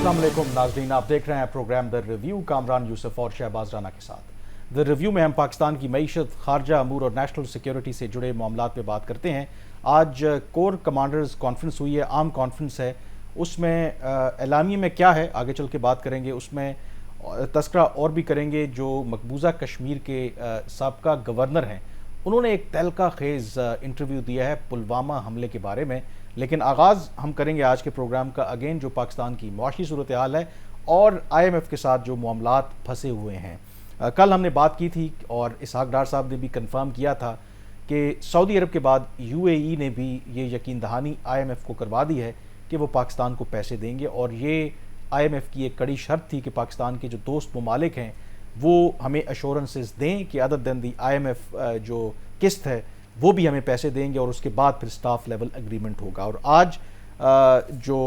अस्सलाम वालेकुम नाज़रीन, आप देख रहे हैं programme the review Kamran Yusuf और शहबाज राना के साथ। द रिव्यू में हम पाकिस्तान की मईशत, खारजा अमूर और नेशनल सिक्योरिटी से जुड़े मामलात पे बात करते हैं। आज कोर कमांडर्स कॉन्फ्रेंस हुई है, आम कॉन्फ्रेंस है। उसमें एलामिया में क्या है आगे चल के बात करेंगे, उसमें तस्करा और भी करेंगे। जो मकबूजा कश्मीर के साबका गवर्नर हैं, उन्होंने एक तहलका खेज़ इंटरव्यू दिया है पुलवामा हमले के बारे में। लेकिन आगाज़ हम करेंगे आज के प्रोग्राम का अगेन जो पाकिस्तान की मुआशी सूरत हाल है और IMF के साथ जो मामलात फंसे हुए हैं। कल हमने बात की थी और इसहाक डार साहब ने भी कंफर्म किया था कि सऊदी अरब के बाद UAE ने भी ये यकीन दहानी IMF को करवा दी है कि वो पाकिस्तान को पैसे देंगे। और ये IMF की एक कड़ी शर्त थी कि पाकिस्तान के जो दोस्त ममालिक हैं वो हमें एश्योरेंसेस दें कि अदर देन दी IMF जो किस्त है वो भी हमें पैसे देंगे और उसके बाद फिर स्टाफ लेवल एग्रीमेंट होगा। और आज जो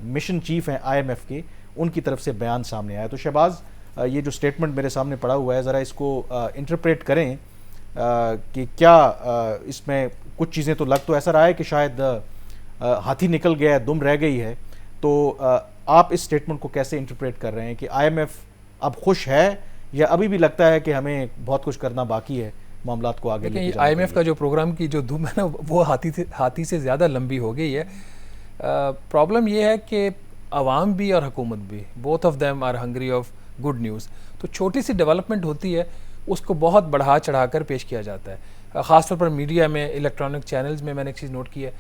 मिशन चीफ हैं IMF के, उनकी तरफ से बयान सामने आया। तो शहबाज, ये जो स्टेटमेंट मेरे सामने पड़ा हुआ है, ज़रा इसको इंटरप्रेट करें कि क्या इसमें कुछ चीज़ें तो लग तो ऐसा रहा है कि शायद हाथी निकल गया है, दुम रह गई है। तो आप इस स्टेटमेंट को कैसे इंटरप्रेट कर रहे हैं कि IMF अब खुश है या अभी भी लगता है कि हमें बहुत कुछ करना बाकी है मामलात को आगे लेके जाने? IMF का जो प्रोग्राम की जो धूम है ना, वो हाथी से ज़्यादा लंबी हो गई है। प्रॉब्लम ये है कि आवाम भी और हुकूमत भी, both of them are hungry of good news. तो छोटी सी डेवलपमेंट होती है, उसको बहुत बढ़ा चढ़ा कर पेश किया जाता है। ख़ासतौर पर मीडिया में, इलेक्ट्रॉनिक चैनल्स में मैंने एक चीज़ नोट की है,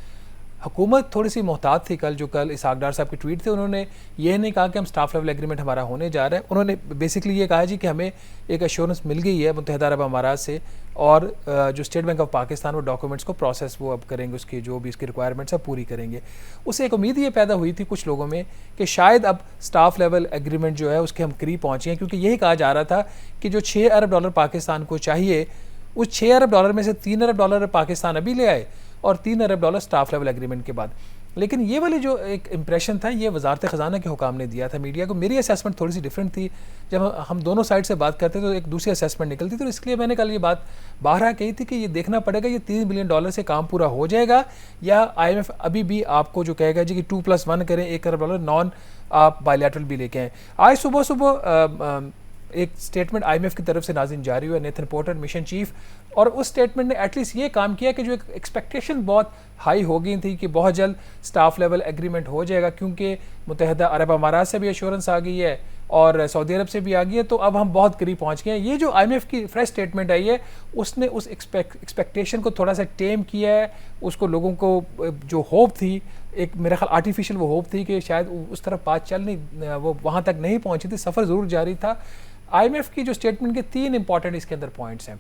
हुकूमत थोड़ी सी मोहतात थी। कल इसहाक डार साहब के ट्वीट थे, उन्होंने ये नहीं कहा कि हम स्टाफ लेवल एग्रीमेंट हमारा होने जा रहा है। उन्होंने बेसिकली ये कहा जी कि हमें एक एश्योरेंस मिल गई है मुत्तहिदा अरब अमारात से, और जो स्टेट बैंक ऑफ पाकिस्तान वो डॉक्यूमेंट्स को प्रोसेस वो अब करेंगे, उसकी जो भी उसकी रिक्वायरमेंट्स है पूरी करेंगे। उससे एक उम्मीद ये पैदा हुई थी कुछ लोगों में कि शायद अब स्टाफ लेवल एग्रीमेंट जो है उसके हम करीब पहुँचे हैं, क्योंकि यही कहा जा रहा था कि जो $6 अरब पाकिस्तान को चाहिए, उस $6 अरब में से $3 अरब पाकिस्तान अभी ले आए और $3 अरब स्टाफ लेवल एग्रीमेंट के बाद। लेकिन ये वाली जो एक इम्प्रेशन था, ये वजारत ख़जाना के हुकाम ने दिया था मीडिया को। मेरी असेसमेंट थोड़ी सी डिफरेंट थी। जब हम दोनों साइड से बात करते तो एक दूसरी असेसमेंट निकलती, तो इसलिए मैंने कल ये बात बाहर कही थी कि ये देखना पड़ेगा ये $3 बिलियन से काम पूरा हो जाएगा या IMF अभी भी आपको जो कहेगा जी कि 2+1 करें, $1 अरब नॉन आप बायलैटरल भी लेके आएँ। आज सुबह एक स्टेटमेंट IMF की तरफ से नाज़रीन जारी हुआ, नेथन पोर्टर मिशन चीफ, और उस स्टेटमेंट ने एटलीस्ट ये काम किया कि जो एक एक्सपेक्टेशन बहुत हाई हो गई थी कि बहुत जल्द स्टाफ लेवल एग्रीमेंट हो जाएगा, क्योंकि मुत्तहिदा अरब अमारात से भी एश्योरेंस आ गई है और सऊदी अरब से भी आ गई है, तो अब हम बहुत करीब पहुंच गए हैं। ये जो IMF की फ्रेश स्टेटमेंट आई है, उसने उस एक्सपेक्टेशन को थोड़ा सा टेम किया है। उसको लोगों को जो होप थी, एक मेरा ख्याल आर्टिफिशियल वो होप थी कि शायद उस तरफ बात चल नहीं, वो वहाँ तक नहीं पहुँची थी, सफ़र ज़रूर जारी था। IMF की जो स्टेटमेंट के 3 इंपॉर्टेंट इसके अंदर पॉइंट्स हैं।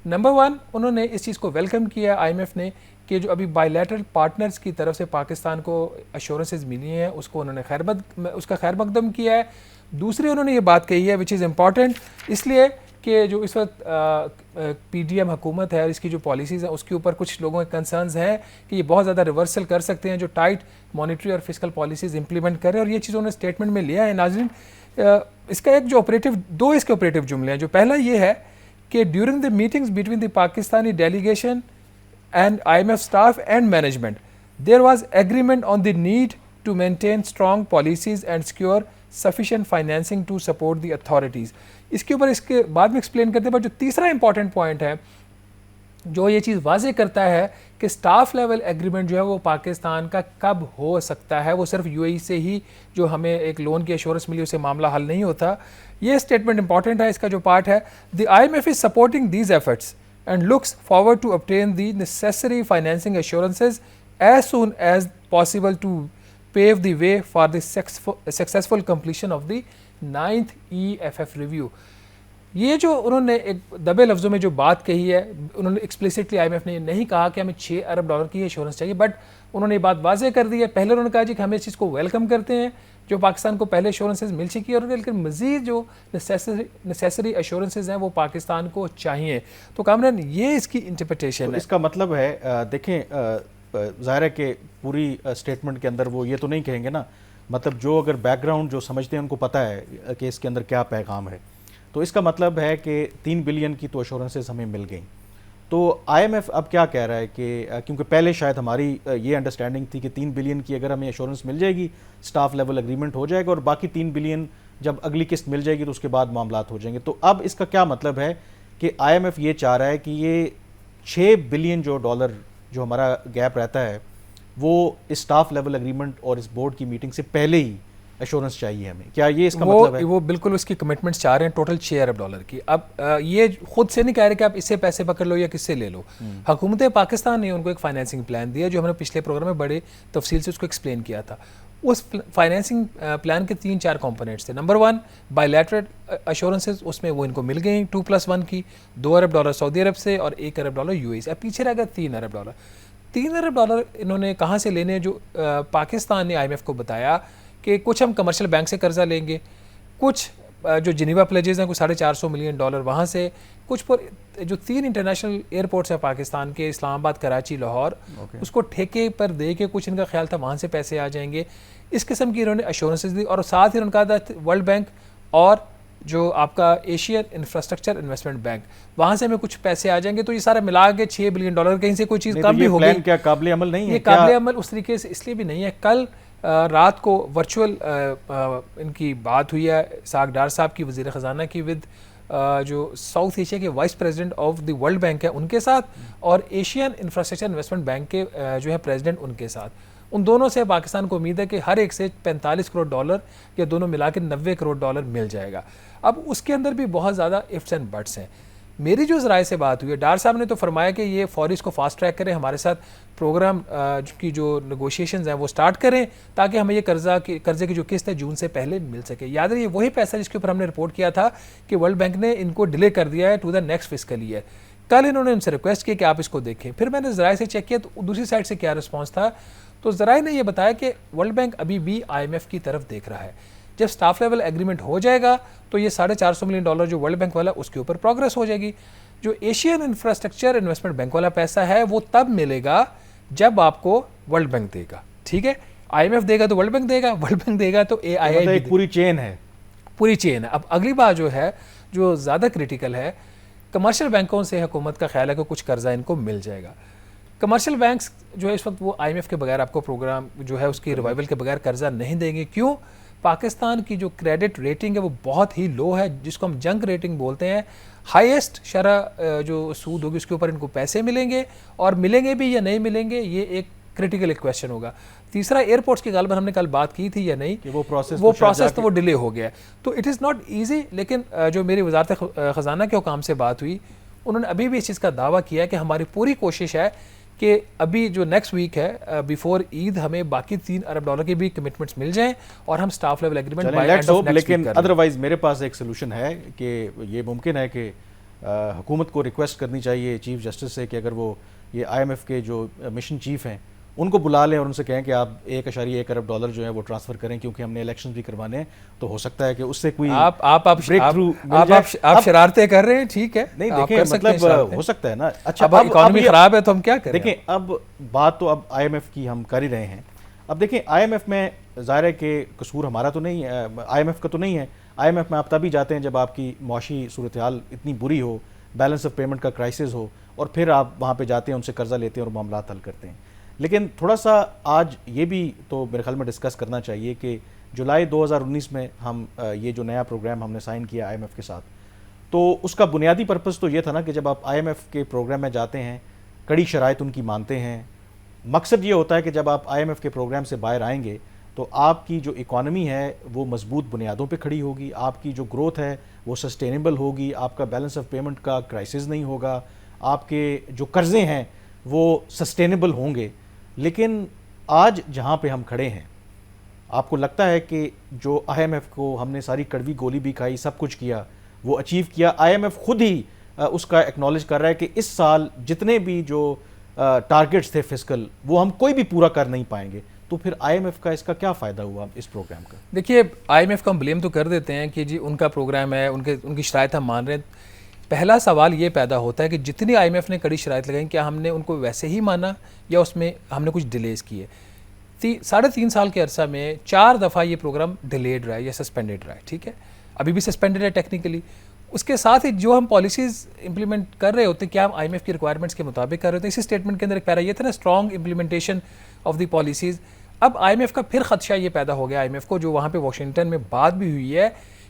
नंबर 1, उन्होंने इस चीज़ को वेलकम किया IMF ने कि जो अभी बायलैटरल पार्टनर्स की तरफ से पाकिस्तान को एश्योरेंसेस मिली हैं, उसको उन्होंने उसका खैर मकदम किया है। दूसरी, उन्होंने ये बात कही है विच इज़ इम्पॉर्टेंट, इसलिए कि जो इस वक्त PDM हुकूमत है और इसकी जो पॉलिसीज़ हैं उसके ऊपर कुछ लोगों के कंसर्न्स हैं कि ये बहुत ज़्यादा रिवर्सल कर सकते हैं जो टाइट मॉनिटरी और फिस्कल पॉलिसीज़ इंप्लीमेंट कर रहे हैं, और ये चीज़ उन्होंने स्टेटमेंट में लिया है। नाज़रीन, इसका एक जो दो इसके ऑपरेटिव जुमले हैं। जो पहला ये है कि during the meetings between the Pakistani delegation and IMF staff and management there was agreement on the need to maintain strong policies and secure sufficient financing to support the authorities. इसके ऊपर इसके बाद में एक्सप्लेन करते हैं, पर जो तीसरा इंपॉर्टेंट पॉइंट है जो ये चीज़ वाज़े करता है कि स्टाफ लेवल एग्रीमेंट जो है वो पाकिस्तान का कब हो सकता है, वो सिर्फ UAE से ही जो हमें एक लोन की एश्योरेंस मिली उससे मामला हल नहीं होता। ये स्टेटमेंट इंपॉर्टेंट है। इसका जो पार्ट है, the IMF is supporting these efforts and looks forward to obtain the necessary financing assurances as soon as possible to pave the way for the successful completion of the 9th EFF review. ये जो उन्होंने एक दबे लफ्ज़ों में जो बात कही है, उन्होंने एक्सप्लिसिटली IMF ने नहीं कहा कि हमें $6 अरब की एश्योरेंस चाहिए, बट उन्होंने ये बात वाज़े कर दी है। पहले उन्होंने कहा जी कि हम इस चीज़ को वेलकम करते हैं जो पाकिस्तान को पहले एश्योरेंसेज मिल चुकी है, और लेकिन मज़ीद जो नेसेसरी एश्योरेंसेज हैं वो पाकिस्तान को चाहिए। तो कामरान, ये इसकी इंटरप्रिटेशन तो है। इसका मतलब है, देखें, ज़ाहिर है कि पूरी स्टेटमेंट के अंदर वो ये तो नहीं कहेंगे ना, मतलब जो अगर बैकग्राउंड जो समझते हैं उनको पता है कि इसके अंदर क्या पैगाम है। तो इसका मतलब है कि 3 बिलियन की तो एश्योरेंसेस हमें मिल गई, तो IMF अब क्या कह रहा है कि क्योंकि पहले शायद हमारी ये अंडरस्टैंडिंग थी कि 3 बिलियन की अगर हमें एश्योरेंस मिल जाएगी, स्टाफ लेवल एग्रीमेंट हो जाएगा और बाकी 3 बिलियन जब अगली किस्त मिल जाएगी तो उसके बाद मामलात हो जाएंगे। तो अब इसका क्या मतलब है कि IMF ये चाह रहा है कि ये 6 बिलियन जो डॉलर जो हमारा गैप रहता है वो इस स्टाफ लेवल एग्रीमेंट और इस बोर्ड की मीटिंग से पहले ही एश्योरेंस चाहिए हमें, क्या ये इसका मतलब है? वो बिल्कुल उसकी कमिटमेंट्स चाह रहे हैं टोटल 6 अरब डॉलर की। अब ये खुद से नहीं कह रहे कि आप इससे पैसे पकड़ लो या किससे ले लो। हुकूमत पाकिस्तान ने उनको एक फाइनेंसिंग प्लान दिया जो हमने पिछले प्रोग्राम में बड़े तफसील से उसको एक्सप्लेन किया था। उस फाइनेंसिंग प्लान के 3-4 कंपोनेंट्स थे। नंबर 1 बायलैटरल एश्योरेंसेस, उसमें वो इनको मिल गई 2+1 की, 2 अरब डॉलर सऊदी अरब से और 1 अरब डॉलर यूएई से। अब पीछे रह गया 3 अरब डॉलर। 3 अरब डॉलर इन्होंने कहाँ से लेने, जो पाकिस्तान ने IMF को बताया कि कुछ हम कमर्शियल बैंक से कर्जा लेंगे, कुछ जो जिनीवा प्लेजेस हैं कुछ 450 मिलियन डॉलर वहाँ से, कुछ पर जो 3 इंटरनेशनल एयरपोर्ट्स हैं पाकिस्तान के, इस्लामाबाद, कराची, लाहौर, उसको ठेके पर दे के कुछ इनका ख्याल था वहाँ से पैसे आ जाएंगे। इस किस्म की इन्होंने एश्योरेंसेस दी और साथ ही उनका था वर्ल्ड बैंक और जो आपका एशियन इंफ्रास्ट्रक्चर इन्वेस्टमेंट बैंक, वहाँ से हमें कुछ पैसे आ जाएंगे। तो ये सारा मिला के 6 बिलियन डॉलर, कहीं से कोई चीज़ कम भी होगी। क्या काबिल अमल नहीं है? ये काबिल अमल उस तरीके से इसलिए भी नहीं है। कल रात को वर्चुअल इनकी बात हुई है इसाक डार साहब की, वज़ीर ख़जाना की, विद जो साउथ एशिया के vice president of the world bank है उनके साथ और एशियन इंफ्रास्ट्रक्चर इन्वेस्टमेंट बैंक के जो है प्रेसिडेंट उनके साथ। उन दोनों से पाकिस्तान को उम्मीद है कि हर एक से 45 करोड़ डॉलर या दोनों मिला के 90 करोड़ डॉलर मिल जाएगा। अब उसके अंदर भी बहुत ज़्यादा इफ्स एंड बट्स हैं। मेरी जो ज़राए से बात हुई है, डार साहब ने तो फरमाया कि ये फौरी इसको फास्ट ट्रैक करें, हमारे साथ प्रोग्राम की जो नेगोशिएशंस हैं वो स्टार्ट करें ताकि हमें ये कर्जे की जो किस्त है जून से पहले मिल सके। याद रहिए वही पैसा जिसके ऊपर हमने रिपोर्ट किया था कि वर्ल्ड बैंक ने इनको डिले कर दिया है to the next fiscal year. कल इन्होंने उनसे रिक्वेस्ट की कि आप इसको देखें। फिर मैंने ज़राए से चेक किया तो दूसरी साइड से क्या रिस्पॉन्स था, तो ज़राए ने यह बताया कि वर्ल्ड बैंक अभी भी IMF की तरफ देख रहा है। जब स्टाफ लेवल एग्रीमेंट हो जाएगा तो ये 450 मिलियन डॉलर जो वर्ल्ड बैंक वाला उसके ऊपर प्रोग्रेस हो जाएगी। जो एशियन इंफ्रास्ट्रक्चर इन्वेस्टमेंट बैंक वाला पैसा है वो तब मिलेगा जब आपको वर्ल्ड बैंक देगा। ठीक है, IMF देगा तो वर्ल्ड बैंक देगा, वर्ल्ड बैंक देगा तो AII। एक पूरी चेन है, पूरी चेन है। अब अगली बात जो है जो ज़्यादा क्रिटिकल है, कमर्शियल बैंकों से हुकूमत का ख्याल है कि कुछ कर्जा इनको मिल जाएगा। कमर्शियल बैंक्स जो है इस वक्त वो IMF के बगैर आपको प्रोग्राम जो है उसकी रिवाइवल के बगैर कर्जा नहीं देंगे। क्यों? पाकिस्तान की जो क्रेडिट रेटिंग है वो बहुत ही लो है, जिसको हम जंक रेटिंग बोलते हैं। हाईएस्ट शरह जो सूद होगी उसके ऊपर इनको पैसे मिलेंगे, और मिलेंगे भी या नहीं मिलेंगे ये एक क्रिटिकल क्वेश्चन होगा। तीसरा, एयरपोर्ट्स की गालबन हमने कल बात की थी या नहीं कि वो प्रोसेस तो वो डिले हो गया। तो इट इज़ नॉट ईजी। लेकिन जो मेरी वजारत ख़जाना के हुकाम से बात हुई, उन्होंने अभी भी इस चीज़ का दावा किया कि हमारी पूरी कोशिश है कि अभी जो नेक्स्ट वीक है बिफोर ईद हमें बाकी 3 अरब डॉलर की भी कमिटमेंट्स मिल जाएं और हम staff level agreement by end of next week. लेकिन अदरवाइज मेरे पास एक सोल्यूशन है कि ये मुमकिन है कि हुकूमत को रिक्वेस्ट करनी चाहिए चीफ जस्टिस से कि अगर वो ये IMF के जो मिशन चीफ हैं उनको बुला लें और उनसे कहें कि आप 1.1 अरब डॉलर जो है वो ट्रांसफर करें, क्योंकि हमने इलेक्शन भी करवाने हैं। तो हो सकता है कि उससे कोई ब्रेक थ्रू आप शरारतें कर रहे हैं। ठीक है, नहीं देखें मतलब हो सकता है ना। अच्छा, अब इकोनॉमी खराब है तो हम क्या करें? देखें अब बात तो अब IMF की हम कर ही रहे हैं। अब देखें IMF में ज़ाहिर है कि कसूर हमारा तो नहीं है, IMF का तो नहीं है। IMF में आप तभी जाते हैं जब आपकी मुआशी सूरत हाल इतनी बुरी हो, बैलेंस ऑफ पेमेंट का क्राइसिस हो, और फिर आप वहाँ पे जाते हैं, उनसे कर्जा लेते हैं और मामला हल करते हैं। लेकिन थोड़ा सा आज ये भी तो मेरे ख्याल में डिस्कस करना चाहिए कि जुलाई 2019 में हम ये जो नया प्रोग्राम हमने साइन किया IMF के साथ, तो उसका बुनियादी पर्पस तो ये था ना कि जब आप IMF के प्रोग्राम में जाते हैं, कड़ी शराइत उनकी मानते हैं, मकसद ये होता है कि जब आप IMF के प्रोग्राम से बाहर आएंगे तो आपकी जो इकॉनमी है वो मजबूत बुनियादों पे खड़ी होगी, आपकी जो ग्रोथ है वो सस्टेनेबल होगी, आपका बैलेंस ऑफ पेमेंट का क्राइसिस नहीं होगा, आपके जो कर्जे हैं वो सस्टेनेबल होंगे। लेकिन आज जहाँ पे हम खड़े हैं, आपको लगता है कि जो IMF को हमने सारी कड़वी गोली भी खाई, सब कुछ किया, वो अचीव किया? IMF खुद ही उसका एक्नॉलेज कर रहा है कि इस साल जितने भी जो टारगेट्स थे फिस्कल वो हम कोई भी पूरा कर नहीं पाएंगे। तो फिर IMF का इसका क्या फ़ायदा हुआ इस प्रोग्राम का? देखिए, IMF को हम ब्लेम तो कर देते हैं कि जी उनका प्रोग्राम है, उनकी शराइत हम मान रहे हैं। पहला सवाल ये पैदा होता है कि जितनी IMF ने कड़ी शराइत लगाई, क्या हमने उनको वैसे ही माना या उसमें हमने कुछ डिलेज किए? 3.5 साल के अरसा में 4 दफ़ा ये प्रोग्राम डिलेड रहा है या सस्पेंडेड रहा है। ठीक है, अभी भी सस्पेंडेड है टेक्निकली। उसके साथ ही जो हम पॉलिसीज़ इंप्लीमेंट कर रहे होते हैं, क्या हम IMF की रिक्वायरमेंट्स के मुताबिक कर रहे होते हैं? इसी स्टेटमेंट के अंदर एक पैरा ये था ना, strong implementation of the policies. अब IMF का फिर खदशा ये पैदा हो गया, IMF को, जो वहाँ पे वाशिंगटन में बात भी हुई है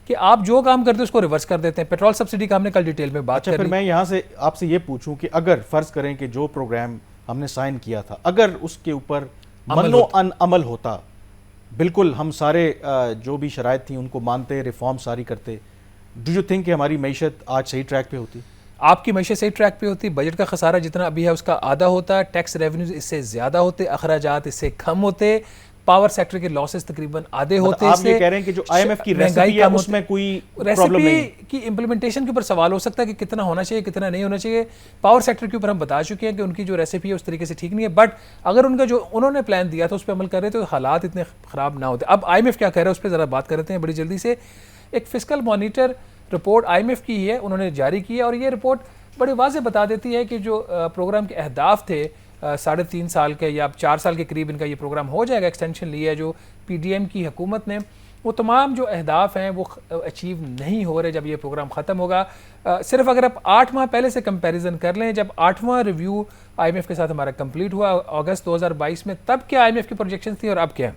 कि आप जो काम करते हैं उसको रिवर्स कर देते हैं। पेट्रोल सब्सिडी का हमने कल डिटेल में बात अच्छा, फिर मैं यहाँ से आपसे ये पूछूं कि अगर फर्ज करें कि जो प्रोग्राम हमने साइन किया था, अगर उसके ऊपर मनो अमल होता, बिल्कुल हम सारे जो भी शराइत थी उनको मानते, रिफॉर्म सारी करते, डू यू थिंक कि हमारी मईशत आज सही ट्रैक पे होती? आपकी मईशत सही ट्रैक पे होती, बजट का खसारा जितना अभी है उसका आधा होता, टैक्स रेवेन्यूज इससे ज़्यादा होते, अखराजात इससे कम होते, पावर सेक्टर के लॉसेस तकरीबन आधे होते। आप ये कह रहे हैं कि जो IMF की रेसिपी है उसमें कोई प्रॉब्लम नहीं? रेसिपी की इम्प्लीमेंटेशन के ऊपर सवाल हो सकता है कि कितना होना चाहिए, कितना नहीं होना चाहिए। पावर सेक्टर के ऊपर हम बता चुके हैं कि उनकी जो रेसिपी है उस तरीके से ठीक नहीं है, बट अगर उनका जो उन्होंने प्लान दिया था उस पर अमल कर रहे तो हालात इतने ख़राब ना होते। अब IMF क्या कह रहा है उस पर ज़रा बात करते हैं बड़ी जल्दी से। एक फिस्कल मॉनिटर रिपोर्ट IMF की है, उन्होंने जारी की है, और ये रिपोर्ट बड़ी वाज़ेह बता देती है कि जो प्रोग्राम के अहदाफ थे 3.5 साल के या 4 साल के करीब इनका ये प्रोग्राम हो जाएगा, एक्सटेंशन लिया है जो PDM की हुकूमत ने, वो तमाम जो अहदाफ हैं वो अचीव नहीं हो रहे जब ये प्रोग्राम ख़त्म होगा। सिर्फ अगर आप 8 माह पहले से कंपैरिजन कर लें, जब 8वां रिव्यू IMF के साथ हमारा कंप्लीट हुआ अगस्त 2022 में, तब क्या IMF की प्रोजेक्शन थी और अब क्या?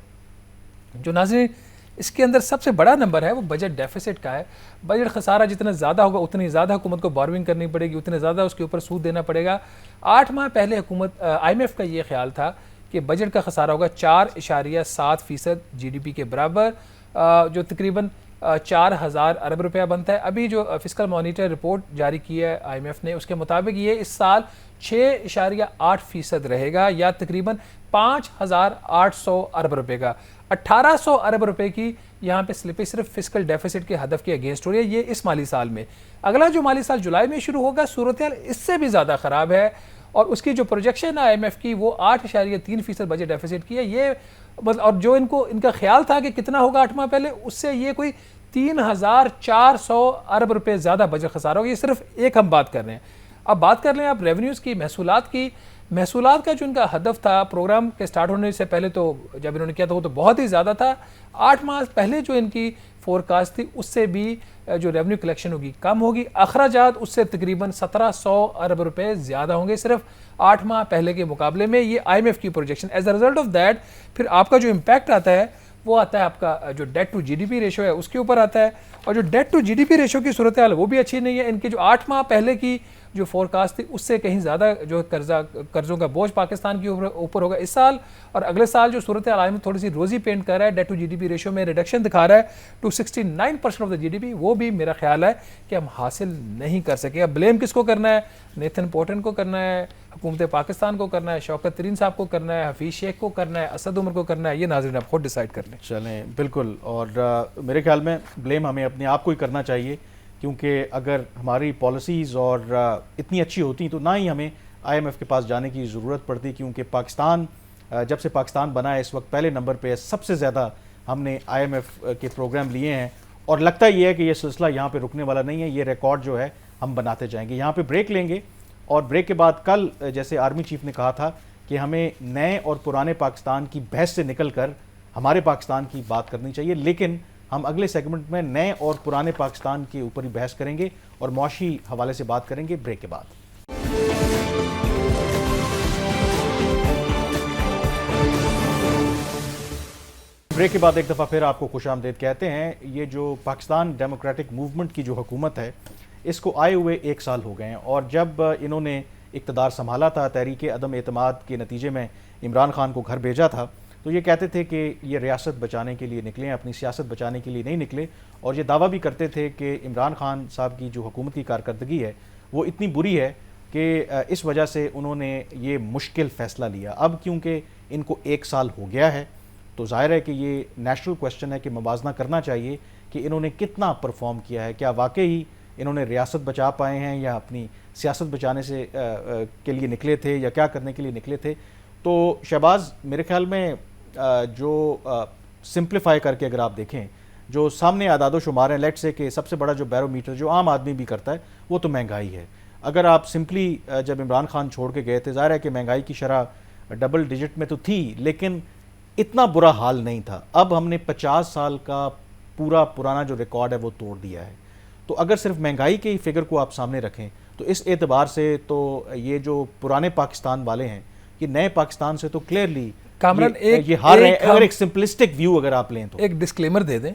जो नाज़रीन, इसके अंदर सबसे बड़ा नंबर है वो बजट डेफिसिट का है। बजट खसारा जितना ज़्यादा होगा उतनी ज़्यादा हुकूमत को बोरोइंग करनी पड़ेगी, उतने ज़्यादा उसके ऊपर सूद देना पड़ेगा। 8 माह पहले हुकूमत IMF का ये ख्याल था कि बजट का खसारा होगा 4.7% GDP के बराबर, जो तकरीबन 4,000 अरब रुपया बनता है। अभी जो फिस्कल मॉनिटर रिपोर्ट जारी की है IMF ने, उसके मुताबिक ये इस साल 6.8% रहेगा, या तकरीबन 5,800 अरब रुपये का। 1,800 अरब रुपए की यहाँ पे स्लिपेज सिर्फ फिस्कल डेफिसिट के हदफ के अगेंस्ट हो रही है, ये इस माली साल में। अगला जो माली साल जुलाई में शुरू होगा, सूरत हाल इससे भी ज़्यादा ख़राब है, और उसकी जो प्रोजेक्शन है IMF की वो 8.3% बजट डेफिसिट की है। ये और जो इनका ख्याल था कि कितना होगा 8 माह पहले, उससे ये कोई 3,400 अरब रुपये ज़्यादा बजट खसारा होगा। ये सिर्फ एक हम बात कर रहे हैं। अब बात कर लें आप रेवेन्यूज़ की, महसूलात की। महसूलात का जो इनका हदफ था प्रोग्राम के स्टार्ट होने से पहले, तो जब इन्होंने किया था वो तो बहुत ही ज़्यादा था। 8 माह पहले जो इनकी फोरकास्ट थी उससे भी जो रेवेन्यू कलेक्शन होगी कम होगी, अखराजात उससे तकरीबन 1,700 अरब रुपए ज़्यादा होंगे सिर्फ 8 माह पहले के मुकाबले में। ये IMF की projection. As a result of that फिर आपका जो इम्पैक्ट आता है वो आता है आपका जो डेट टू GDP रेशो है उसके ऊपर आता है, और जो डेट टू GDP रेशो की सूरत हाल वो भी अच्छी नहीं है। इनकी जो 8 माह पहले की जो फोरकास्ट थी उससे कहीं ज़्यादा जो कर्ज़ों का बोझ पाकिस्तान के ऊपर होगा इस साल, और अगले साल जो सूरत हाल में थोड़ी सी रोज़ी पेंट कर रहा है, डेट टू GDP रेशो में रिडक्शन दिखा रहा है टू 69% ऑफ द GDP, वो भी मेरा ख्याल है कि हम हासिल नहीं कर सके। अब ब्लेम किसको करना है? नेथन पोर्टन को करना है, हुकूमत पाकिस्तान को करना है, शौकत तरीन साहब को करना है, हफीज़ शेख को करना है, असद उमर को करना है? ये नाज़रीन आप खुद डिसाइड कर लें। चलें, बिल्कुल। और मेरे ख्याल में ब्लेम हमें अपने आप को ही करना चाहिए, क्योंकि अगर हमारी पॉलिसीज़ और इतनी अच्छी होती तो ना ही हमें IMF के पास जाने की ज़रूरत पड़ती, क्योंकि पाकिस्तान जब से पाकिस्तान बना है इस वक्त पहले नंबर पे है। सबसे ज़्यादा हमने IMF के प्रोग्राम लिए हैं, और लगता ये है कि ये सिलसिला यहाँ पे रुकने वाला नहीं है। ये रिकॉर्ड जो है हम बनाते जाएंगे। यहाँ पे ब्रेक लेंगे, और ब्रेक के बाद कल जैसे आर्मी चीफ ने कहा था कि हमें नए और पुराने पाकिस्तान की बहस से निकल कर हमारे पाकिस्तान की बात करनी चाहिए, लेकिन हम अगले सेगमेंट में नए और पुराने पाकिस्तान के ऊपर ही बहस करेंगे और मुआशी हवाले से बात करेंगे ब्रेक के बाद। ब्रेक के बाद एक दफ़ा फिर आपको खुशामदीद कहते हैं। ये जो पाकिस्तान डेमोक्रेटिक मूवमेंट की जो हुकूमत है, इसको आए हुए 1 साल हो गए हैं, और जब इन्होंने इक़्तिदार संभाला था, तहरीक अदम एतमाद के नतीजे में इमरान खान को घर भेजा था, तो ये कहते थे कि ये रियासत बचाने के लिए निकले हैं, अपनी सियासत बचाने के लिए नहीं निकले। और ये दावा भी करते थे कि इमरान खान साहब की जो हुकूमत की कारकर्दगी है वो इतनी बुरी है कि इस वजह से उन्होंने ये मुश्किल फ़ैसला लिया। अब क्योंकि इनको 1 साल हो गया है, तो ज़ाहिर है कि ये नेशनल क्वेश्चन है कि मुवाजना करना चाहिए कि इन्होंने कितना परफॉर्म किया है। क्या वाकई इन्होंने रियासत बचा पाए हैं, या अपनी सियासत बचाने से के लिए निकले थे, या क्या करने के लिए निकले थे? तो शहबाज, मेरे ख्याल में जो सिंप्लीफाई करके अगर आप देखें, जो सामने आदादो शुमार हैं, लेट से कि सबसे बड़ा जो बैरोमीटर जो आम आदमी भी करता है वो तो महंगाई है। अगर आप सिंपली जब इमरान खान छोड़ के गए थे, ज़ाहिर है कि महंगाई की शरह डबल डिजिट में तो थी, लेकिन इतना बुरा हाल नहीं था। अब हमने 50 साल का पुराना जो रिकॉर्ड है वो तोड़ दिया है। तो अगर सिर्फ महंगाई के फिगर को आप सामने रखें तो इस एतबार से तो ये जो पुराने पाकिस्तान वाले हैं ये नए पाकिस्तान से तो क्लियरली कामरान ये हार रहे हैं। अगर एक सिंपलिस्टिक व्यू अगर आप लें तो एक डिस्क्लेमर दे दें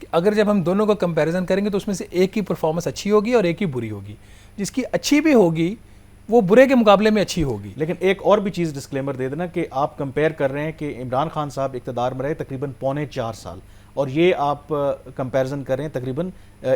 कि अगर जब हम दोनों का कंपैरिजन करेंगे तो उसमें से एक की परफॉर्मेंस अच्छी होगी और एक की बुरी होगी। जिसकी अच्छी भी होगी वो बुरे के मुकाबले में अच्छी होगी। लेकिन एक और भी चीज़ डिस्क्लेमर दे देना कि आप कंपेयर कर रहे हैं कि इमरान खान साहब इक़्तिदार में रहे तकरीबन 4.25 साल और ये आप कंपैरिजन कर रहे हैं तकरीबन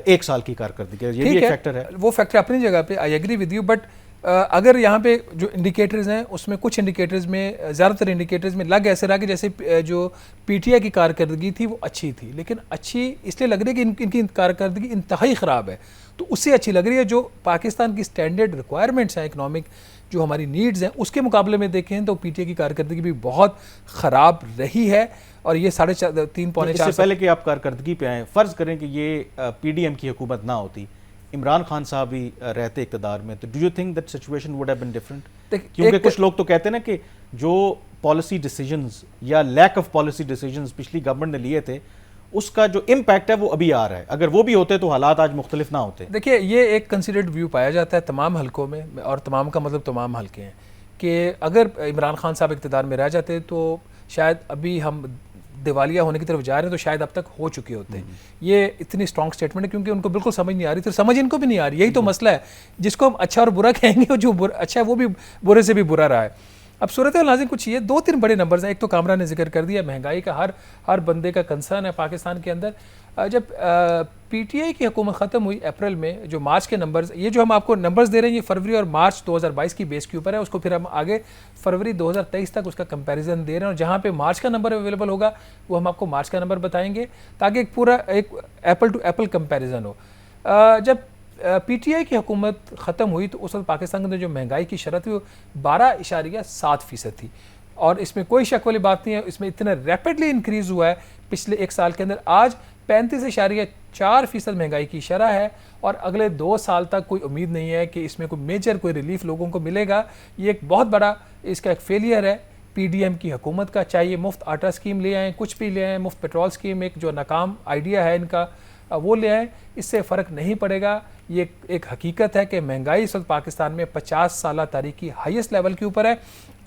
1 साल की कारकर्दगी। ये भी एक फैक्टर है। वो फैक्टर अपनी जगह पे I agree with you, but अगर यहाँ पे जो इंडिकेटर्स हैं उसमें कुछ इंडिकेटर्स में, ज़्यादातर इंडिकेटर्स में लग ऐसे रहा कि जैसे जो पीटीआई की कारकर्दगी थी वो अच्छी थी, लेकिन अच्छी इसलिए लग रही है कि इनकी कारकर्दगी इंतहाई ख़राब है। तो उससे अच्छी लग रही है जो पाकिस्तान की स्टैंडर्ड रिक्वायरमेंट्स हैं, इकनॉमिक जो हमारी नीड्स हैं, उसके मुकाबले में देखें तो पीटीआई की कारकर्दगी भी बहुत ख़राब रही है। और ये 3.5 पौने 4 से पहले कि आप कारकर्दगी पे आए, फ़र्ज़ करें कि ये पीडीएम की हुकूमत ना होती, इमरान खान साहब ही रहते इक़्तिदार में, तो do you think that situation would have been different? क्योंकि कुछ लोग तो कहते हैं ना कि जो पॉलिसी डिसीजंस या लैक ऑफ पॉलिसी डिसीजंस पिछली गवर्नमेंट ने लिए थे उसका जो इम्पैक्ट है वो अभी आ रहा है। अगर वो भी होते तो हालात आज मुख्तलिफ ना होते। देखिए, ये एक कंसिडर्ड व्यू पाया जाता है तमाम हलकों में, और तमाम का मतलब तमाम हलके हैं, कि अगर इमरान खान साहब इक़्तिदार में रह जाते तो शायद अभी हम दिवालिया होने की तरफ जा रहे हैं तो शायद अब तक हो चुके होते हैं। ये इतनी स्ट्रॉन्ग स्टेटमेंट है क्योंकि उनको बिल्कुल समझ नहीं आ रही थी, समझ इनको भी नहीं आ रही। यही तो मसला है, जिसको हम अच्छा और बुरा कहेंगे, जो अच्छा है वो भी बुरे से भी बुरा रहा है। अब सूरत नाज़िम कुछ ये 2-3 बड़े नंबर्स हैं। एक तो कामरान ने जिक्र कर दिया, महंगाई का हर बंदे का कंसर्न है पाकिस्तान के अंदर। जब पीटीआई की हुकूमत ख़त्म हुई अप्रैल में, जो मार्च के नंबर्स, ये जो हम आपको नंबर्स दे रहे हैं ये फरवरी और मार्च 2022 की बेस के ऊपर है, उसको फिर हम आगे फरवरी 2023 तक उसका कंपैरिजन दे रहे हैं, और जहाँ पे मार्च का नंबर अवेलेबल होगा वो हम आपको मार्च का नंबर बताएंगे ताकि एक पूरा एक एप्पल टू एप्पल कंपैरिजन हो। जब पीटीआई की हुकूमत ख़त्म हुई तो उस वक्त पाकिस्तान के अंदर जो महंगाई की शरत थी वो 12.7% थी, और इसमें कोई शक वाली बात नहीं है, इसमें इतना रैपिडली इंक्रीज़ हुआ है पिछले 1 साल के अंदर। आज 35.4% महंगाई की शरह है, और अगले 2 साल तक कोई उम्मीद नहीं है कि इसमें कोई मेजर कोई रिलीफ लोगों को मिलेगा। ये एक बहुत बड़ा इसका एक फेलियर है पीडीएम की हुकूमत का। चाहे ये मुफ्त आटा स्कीम ले आएँ, कुछ भी ले आएँ, मुफ्त पेट्रोल स्कीम एक जो नाकाम आइडिया है इनका वो ले आएँ, इससे फ़र्क नहीं पड़ेगा। ये एक हकीकत है कि महंगाई इस वक्त पाकिस्तान में 50 साल तारीख की हाईएस्ट लेवल के ऊपर है।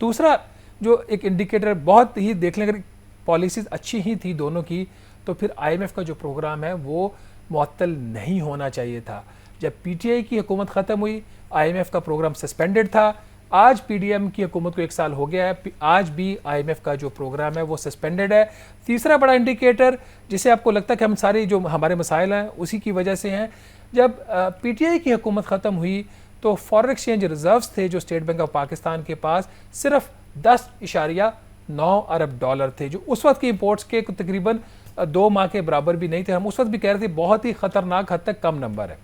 दूसरा जो एक इंडिकेटर बहुत ही देख लें, अगर पॉलिसीज़ अच्छी ही थी दोनों की, तो फिर आईएमएफ का जो प्रोग्राम है वो मुअत्तल नहीं होना चाहिए था। जब पीटीआई की हुकूमत ख़त्म हुई आईएमएफ का प्रोग्राम सस्पेंडेड था। आज पीडीएम की हुकूमत को 1 साल हो गया है, आज भी आईएमएफ का जो प्रोग्राम है वो सस्पेंडेड है। तीसरा बड़ा इंडिकेटर जिसे आपको लगता है कि हम सारी जो हमारे मसाइल हैं उसी की वजह से हैं, जब पीटीआई की हुकूमत ख़त्म हुई तो फॉरेन एक्सचेंज रिजर्व्स थे जो स्टेट बैंक ऑफ पाकिस्तान के पास सिर्फ 10.9 अरब डॉलर थे, जो उस वक्त की इंपोर्ट्स के तकरीबन 2 माह के बराबर भी नहीं थे। हम उस वक्त भी कह रहे थे बहुत ही ख़तरनाक हद तक कम नंबर है।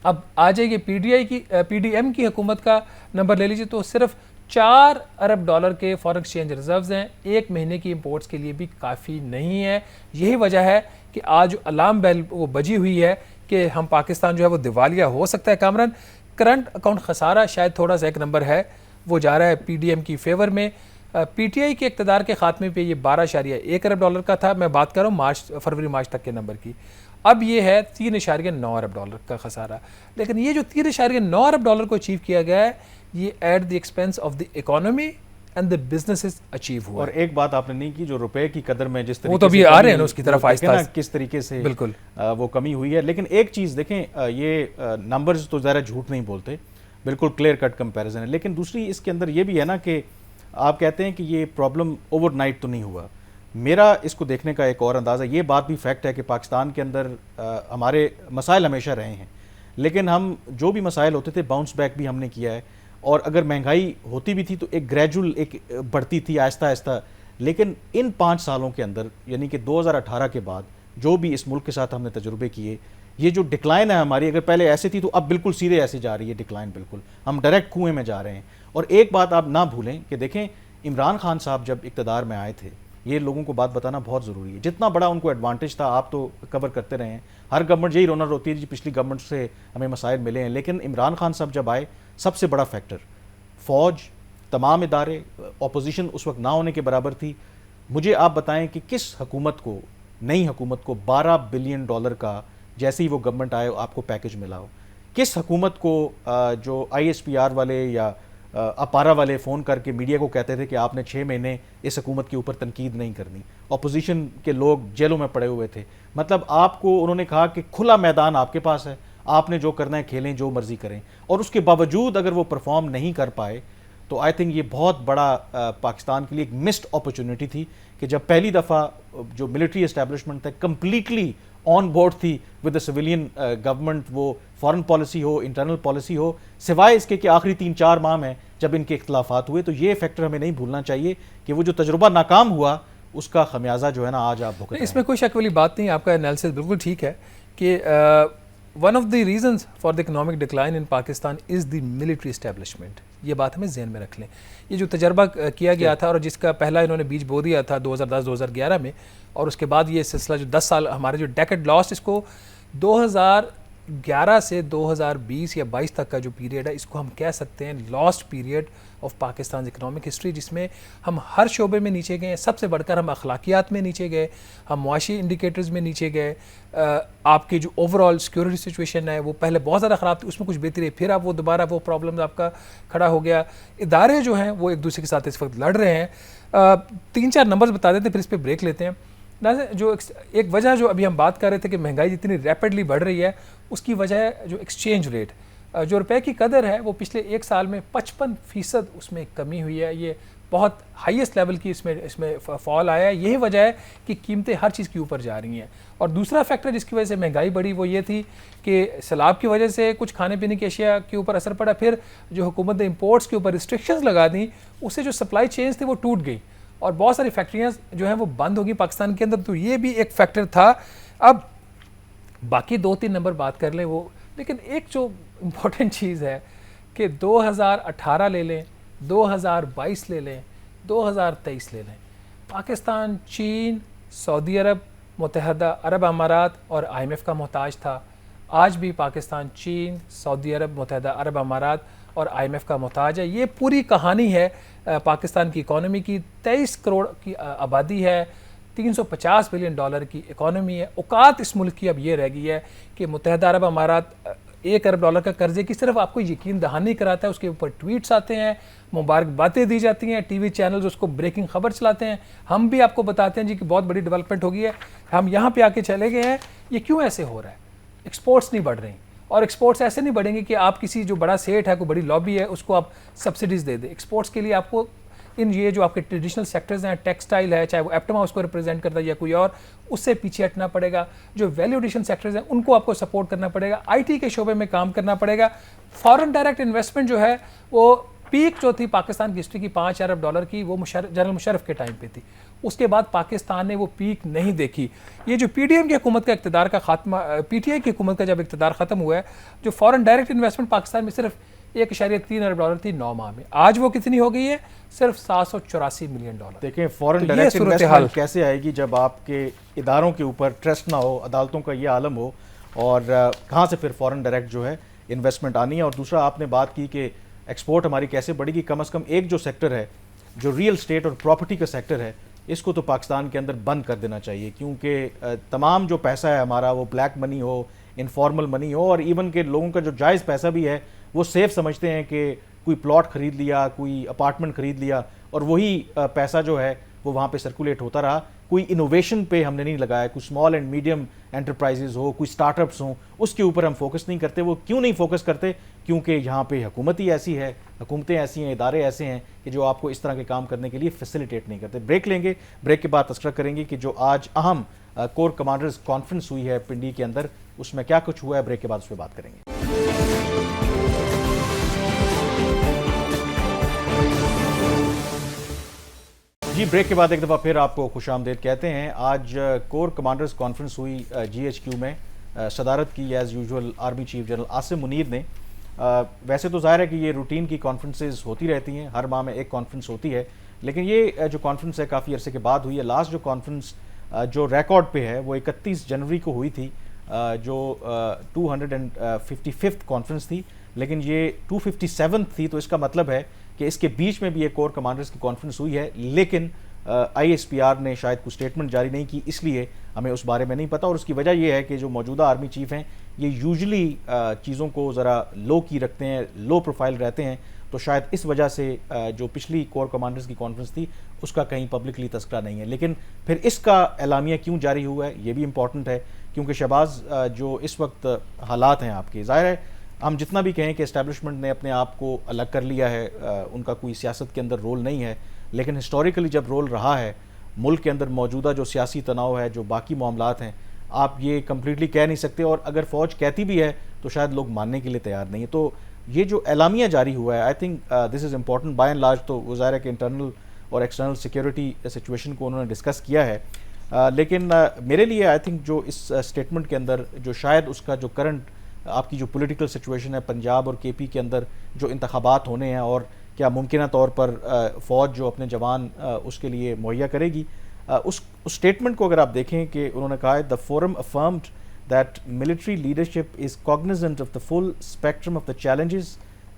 अब आ जाइए पीडीएम की हुकूमत का नंबर ले लीजिए तो सिर्फ 4 अरब डॉलर के फॉरेन एक्सचेंज रिजर्व्स हैं, 1 महीने की इंपोर्ट्स के लिए भी काफ़ी नहीं है। यही वजह है कि आज अलार्म बेल वो बजी हुई है कि हम पाकिस्तान जो है वो दिवालिया हो सकता है। कामरान, करंट अकाउंट खसारा शायद थोड़ा सा एक नंबर है वो जा रहा है पीडीएम की फेवर में। पीटीआई के इक़्तिदार के खात्मे पे ये 12.1 अरब डॉलर का था, मैं बात कर रहा हूँ फरवरी मार्च तक के नंबर की। अब ये है 3.9 अरब डॉलर का खसारा। लेकिन ये जो 3.9 अरब डॉलर को अचीव किया गया है ये at the expense of the economy and the businesses achieve हुआ। और एक बात आपने नहीं की, जो रुपए की कदर में जिस तरीके वो तो अभी आ रहे हैं उसकी तरफ आहिस्ता किस तरीके से बिल्कुल वो कमी हुई है। लेकिन एक चीज़ देखें, ये नंबर्स तो ज़रा झूठ नहीं बोलते, बिल्कुल क्लियर कट कंपैरिजन है। लेकिन दूसरी इसके अंदर ये भी है ना कि आप कहते हैं कि ये प्रॉब्लम ओवरनाइट तो नहीं हुआ। मेरा इसको देखने का एक और अंदाज़ा, ये बात भी फैक्ट है कि पाकिस्तान के अंदर हमारे मसाइल हमेशा रहे हैं, लेकिन हम जो भी मसाइल होते थे बाउंस बैक भी हमने किया है। और अगर महंगाई होती भी थी तो एक ग्रेजुअल एक बढ़ती थी आहिस्ता आहिस्ता। लेकिन इन 5 सालों के अंदर यानी कि 2018 के बाद जो भी इस मुल्क के साथ हमने तजुर्बे किए, ये जो डिक्लाइन है हमारी, अगर पहले ऐसे थी तो अब बिल्कुल सीधे ऐसे जा रही है डिक्लाइन, बिल्कुल हम डायरेक्ट कुएं में जा रहे हैं। और एक बात आप ना भूलें कि देखें, इमरान खान साहब जब इक़्तिदार में आए थे, ये लोगों को बात बताना बहुत ज़रूरी है, जितना बड़ा उनको एडवांटेज था आप तो कवर करते रहे हैं। हर गवर्नमेंट यही रोना रोती है जी पिछली गवर्नमेंट से हमें मसाइल मिले हैं, लेकिन इमरान खान साहब जब आए सबसे बड़ा फैक्टर फ़ौज, तमाम इदारे, अपोजिशन उस वक्त ना होने के बराबर थी। मुझे आप बताएं कि किस हुकूमत को, नई हुकूमत को $12 बिलियन का जैसे ही वो गवर्नमेंट आए आपको पैकेज मिला हो। किस हुकूमत को जो ISPR वाले या अपारा वाले फ़ोन करके मीडिया को कहते थे कि आपने 6 महीने इस हुकूमत के ऊपर तनकीद नहीं करनी, अपोजिशन के लोग जेलों में पड़े हुए थे, मतलब आपको उन्होंने कहा कि खुला मैदान आपके पास है, आपने जो करना है खेलें, जो मर्जी करें, और उसके बावजूद अगर वो परफॉर्म नहीं कर पाए तो आई थिंक ये बहुत बड़ा पाकिस्तान के लिए एक मिस्ड अपॉर्चुनिटी थी कि जब पहली दफ़ा जो मिलिट्री एस्टैब्लिशमेंट था कंप्लीटली ऑन बोर्ड थी विद द सिविलियन गवर्नमेंट, वो फॉरेन पॉलिसी हो, इंटरनल पॉलिसी हो, सिवाय इसके कि आखिरी 3-4 माह में जब इनके इख्तलाफात हुए। तो ये फैक्टर हमें नहीं भूलना चाहिए कि वो जो तजुर्बा नाकाम हुआ उसका खमियाजा जो है ना आज आप भुगत रहे हैं। इसमें कोई शक वाली बात नहीं, आपका एनालिसिस बिल्कुल ठीक है कि one of the reasons for the economic decline in Pakistan is the military establishment. ये बात हमें जहन में रख लें। ये जो तजर्बा किया गया था और जिसका पहला इन्होंने बीज बो दिया था 2010-2011 में, और उसके बाद ये सिलसिला जो 10 साल हमारे जो डेकेड लॉस्ट, इसको 2011 से 2020 या 22 तक का जो पीरियड है इसको हम कह सकते हैं lost period of Pakistan economic history, जिसमें हम हर शोबे में नीचे गए। सबसे बढ़कर हम अखलाकियात में नीचे गए, हम मुआशी इंडिकेटर्स में नीचे गए। आपकी जो ओवरऑल सिक्योरिटी सिचुएशन है वो पहले बहुत ज़्यादा ख़राब थी, उसमें कुछ बेहतरी है, फिर आप वो दोबारा वो प्रॉब्लम आपका खड़ा हो गया। इदारे जो हैं वो एक दूसरे के साथ इस वक्त लड़ रहे हैं। 3-4 नंबर्स बता देते हैं, फिर इस पर ब्रेक लेते हैं। जो एक वजह जो अभी हम बात कर रहे थे कि महंगाई जितनी रैपिडली बढ़ रही है, उसकी वजह है जो एक्सचेंज रेट, जो रुपए की कदर है वो पिछले 1 साल में 55% उसमें कमी हुई है। ये बहुत हाईएस्ट लेवल की इसमें फॉल आया है। यही वजह है कि कीमतें हर चीज़ के ऊपर जा रही हैं। और दूसरा फैक्टर जिसकी वजह से महंगाई बढ़ी वो ये थी कि सैलाब की वजह से कुछ खाने पीने की अशिया के ऊपर असर पड़ा, फिर जो हुकूमत ने इम्पोर्ट्स के ऊपर रिस्ट्रिक्शंस लगा दी, उससे जो सप्लाई चेन्स थी वो टूट गई और बहुत सारी फैक्ट्रियाँ जो हैं वो बंद होगी पाकिस्तान के अंदर। तो ये भी एक फैक्टर था। अब बाकी 2-3 नंबर बात कर लें वो, लेकिन एक जो इम्पॉर्टेंट चीज़ है कि 2018 ले लें, 2022 ले लें, 2023 ले लें, पाकिस्तान चीन, सऊदी अरब, मुत्तहदा अरब अमारात और IMF का मोहताज था। आज भी पाकिस्तान चीन, सऊदी अरब, मुत्तहदा अरब अमारात और IMF का मोहताज है। ये पूरी कहानी है पाकिस्तान की इकॉनमी की। 23 करोड़ की आबादी है, $350 बिलियन की इकॉनमी है। औकात इस मुल्क की अब ये रह गई है कि मुत्तहदा अरब अमारात $1 अरब का कर्जे की सिर्फ आपको यकीन दहानी कराता है, उसके ऊपर ट्वीट्स आते हैं, मुबारकबादें दी जाती हैं, TV चैनल्स उसको ब्रेकिंग खबर चलाते हैं, हम भी आपको बताते हैं जी कि बहुत बड़ी डेवलपमेंट हो गई है, हम यहाँ पे आके चले गए हैं। ये क्यों ऐसे हो रहा है? एक्सपोर्ट्स नहीं बढ़ रही, और एक्सपोर्ट्स ऐसे नहीं बढ़ेंगे कि आप किसी जो बड़ा सेठ है, कोई बड़ी लॉबी है, उसको आप सब्सिडीज़ दे दें। एक्सपोर्ट्स के लिए आपको इन ये जो आपके ट्रेडिशनल सेक्टर्स हैं, टेक्सटाइल है, चाहे वो एप्टमा उसको रिप्रेजेंट करता है या कोई और, उससे पीछे हटना पड़ेगा। जो वैल्यू एडिशन सेक्टर्स हैं उनको आपको सपोर्ट करना पड़ेगा, IT के शोबे में काम करना पड़ेगा। फॉरेन डायरेक्ट इन्वेस्टमेंट जो है वो पीक जो थी पाकिस्तान की हिस्ट्री की $5 अरब की, वो जनरल मुशर्रफ के टाइम पे थी। उसके बाद पाकिस्तान ने वो पीक नहीं देखी। ये जो PDM की हुकूमत का इक़्तिदार का खात्मा, PTI की हुकूमत का जब इक़्तिदार ख़त्म हुआ है, जो फॉरेन डायरेक्ट इन्वेस्टमेंट पाकिस्तान में सिर्फ $1.3 अरब थी 9 माह में, आज वो कितनी हो गई है? सिर्फ $784 मिलियन। देखें फॉरेन डायरेक्ट इन्वेस्टमेंट कैसे आएगी जब आपके इदारों के ऊपर ट्रस्ट ना हो, अदालतों का ये आलम हो, और कहाँ से फिर फॉरेन डायरेक्ट जो है इन्वेस्टमेंट आनी है। और दूसरा आपने बात की कि एक्सपोर्ट हमारी कैसे बढ़ेगी। कम से कम एक जो सेक्टर है, जो रियल स्टेट और प्रॉपर्टी का सेक्टर है, इसको तो पाकिस्तान के अंदर बंद कर देना चाहिए, क्योंकि तमाम जो पैसा है हमारा, वो ब्लैक मनी हो, इनफॉर्मल मनी हो, और इवन के लोगों का जो जायज़ पैसा भी है वो सेफ समझते हैं कि कोई प्लॉट ख़रीद लिया, कोई अपार्टमेंट ख़रीद लिया, और वही पैसा जो है वो वहाँ पे सर्कुलेट होता रहा। कोई इनोवेशन पे हमने नहीं लगाया, कोई स्मॉल एंड मीडियम एंटरप्राइजेज हो, कोई स्टार्टअप्स हों, उसके ऊपर हम फोकस नहीं करते। वो क्यों नहीं फोकस करते? क्योंकि यहाँ पे हुकूमत ही ऐसी है, हुकूमतें ऐसी हैं, इदारे ऐसे हैं कि जो आपको इस तरह के काम करने के लिए फैसिलिटेट नहीं करते। ब्रेक लेंगे, ब्रेक के बाद तस्करा करेंगे कि जो आज अहम कोर कमांडर्स कॉन्फ्रेंस हुई है पिंडी के अंदर, उसमें क्या कुछ हुआ है। ब्रेक के बाद उस पर बात करेंगे। जी, ब्रेक के बाद एक दफ़ा फिर आपको खुशामदीद कहते हैं। आज कोर कमांडर्स कॉन्फ्रेंस हुई GHQ में, सदारत की as usual army chief general Asim Munir ने। वैसे तो ज़ाहिर है कि ये रूटीन की कॉन्फ्रेंसेस होती रहती हैं, हर माह में एक कॉन्फ्रेंस होती है, लेकिन ये जो कॉन्फ्रेंस है काफ़ी अरसे के बाद हुई है। लास्ट जो कॉन्फ्रेंस जो रिकॉर्ड पे है वो 31 जनवरी को हुई थी, जो 255th कॉन्फ्रेंस थी, लेकिन ये 257th थी। तो इसका मतलब है कि इसके बीच में भी एक कोर कमांडर्स की कॉन्फ्रेंस हुई है, लेकिन ISPR ने शायद कोई स्टेटमेंट जारी नहीं की, इसलिए हमें उस बारे में नहीं पता। और उसकी वजह यह है कि जो मौजूदा आर्मी चीफ हैं ये यूजुअली चीज़ों को ज़रा लो की रखते हैं, लो प्रोफाइल रहते हैं, तो शायद इस वजह से जो पिछली कोर कमांडर्स की कॉन्फ्रेंस थी उसका कहीं पब्लिकली तस्करा नहीं है। लेकिन फिर इसका एलामिया क्यों जारी हुआ है ये भी इम्पॉर्टेंट है, क्योंकि शहबाज जो इस वक्त हालात हैं आपके, ज़ाहिर है हम जितना भी कहें कि एस्टैब्लिशमेंट ने अपने आप को अलग कर लिया है, उनका कोई सियासत के अंदर रोल नहीं है, लेकिन हिस्टोरिकली जब रोल रहा है मुल्क के अंदर मौजूदा जो सियासी तनाव है, जो बाकी मामलात हैं, आप ये कम्प्लीटली कह नहीं सकते। और अगर फ़ौज कहती भी है तो शायद लोग मानने के लिए तैयार नहीं है। तो ये जो एलामिया जारी हुआ है, I think this is important by and large. तो ज़ाहिर है कि इंटरनल और एक्सटर्नल सिक्योरिटी सिचुएशन को उन्होंने डिस्कस किया है, लेकिन मेरे लिए आई थिंक जो इस स्टेटमेंट के अंदर जो शायद उसका जो करंट आपकी जो पॉलिटिकल सिचुएशन है पंजाब और केपी के अंदर, जो इंतखाबात होने हैं और क्या मुमकिन तौर पर फ़ौज जो अपने जवान उसके लिए मुहैया करेगी, उस स्टेटमेंट को अगर आप देखें कि उन्होंने कहा है the forum affirmed that military leadership is cognizant of the full spectrum of the challenges